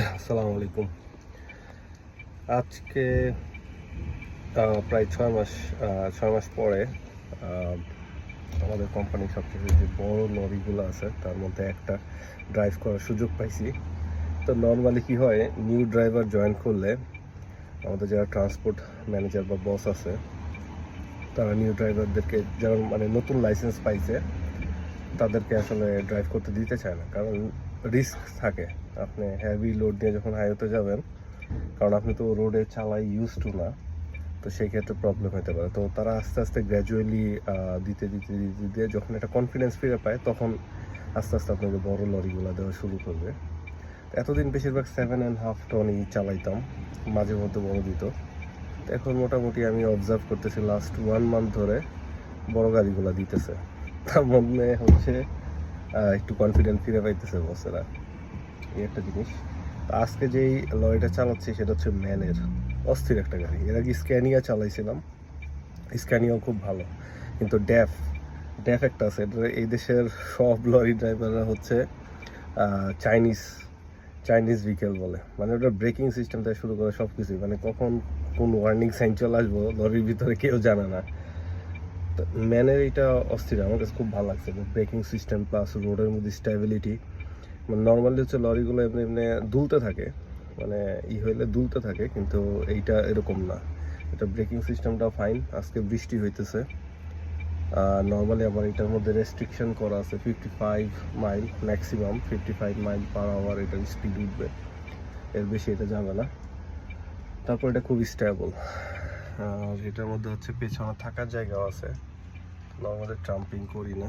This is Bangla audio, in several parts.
আসসালামু আলাইকুম। আজকে প্রায় ৬ মাস পরে আহ, আমাদের কোম্পানির সবচেয়ে যে বড় লরিগুলো আছে তার মধ্যে একটা ড্রাইভ করার সুযোগ পাইছি। তো নর্মালি কি হয়, নিউ ড্রাইভার জয়েন করলে আমাদের যারা ট্রান্সপোর্ট ম্যানেজার বা বস আছে তারা নিউ ড্রাইভারদেরকে, যারা মানে নতুন লাইসেন্স পাইছে, তাদেরকে আসলে ড্রাইভ করতে দিতে চায় না, কারণ রিস্ক থাকে। আপনি হেভি লোড নিয়ে যখন হাইওয়েতে যাবেন, কারণ আপনি তো রোডে চালাই ইউজ টু না, তো সেই ক্ষেত্রে প্রবলেম হতে পারে। তো তারা আস্তে আস্তে গ্র্যাজুয়ালি দিতে দিতে দিতে দিতে যখন একটা কনফিডেন্স ফিরে পায়, তখন আস্তে আস্তে আপনাকে বড় লরিগুলো দেওয়া শুরু করবে। এতদিন বেশিরভাগ 7.5 টনই চালাইতাম, মাঝে মধ্যে বড় দিত। তো এখন মোটামুটি আমি অবজার্ভ করতেছি লাস্ট 1 মান্থ ধরে বড় গাড়িগুলো দিতেছে। তার মধ্যে হচ্ছে একটু কনফিডেন্স ফিরে পাইতেছে বসেরা, এই একটা জিনিস। আজকে যেই লরিটা চালাচ্ছি সেটা হচ্ছে ম্যানের, অস্থির একটা গাড়ি। এর আগে স্ক্যানিয়া চালাইছিলাম, স্ক্যানিয়াও খুব ভালো, কিন্তু ড্যাফ ড্যাফ একটা আছে। এই দেশের সব লরি ড্রাইভাররা হচ্ছে চাইনিজ চাইনিজ ভিকেল বলে, মানে ওটা ব্রেকিং সিস্টেম থেকে শুরু করে সব কিছুই, মানে কখন কোন ওয়ার্নিং সাইন চলে আসবো লরির ভিতরে কেউ জানে না। তো ম্যানের এইটা অস্থির, আমার কাছে খুব ভালো লাগছে। ব্রেকিং সিস্টেম প্লাস রোডের মধ্যে স্টেবিলিটি। মানে নর্মালি হচ্ছে লরিগুলো এমনি এমনি দুলতে থাকে, মানে হইলে দুলতে থাকে, কিন্তু এইটা এরকম না। এটা ব্রেকিং সিস্টেমটাও ফাইন। আজকে বৃষ্টি হইতেছে। নর্মালি আবার এটার মধ্যে রেস্ট্রিকশন করা আছে 55 মাইল, ম্যাক্সিমাম 55 মাইল/আওয়ার এটার স্পিড উঠবে, এর বেশি এটা যাবে না। তারপর এটা খুব স্টেবল। আর এটার মধ্যে হচ্ছে পেছনে থাকার জায়গাও আছে, নর্মালি ট্রাম্পিং করি না।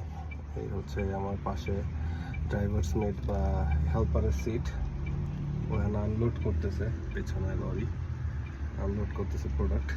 এই হচ্ছে আমার পাশে ড্রাইভার্স মেট বা হেল্পারের সিট, ওখানে আনলোড করতেছে, পেছনে লরি আনলোড করতেছে প্রোডাক্ট।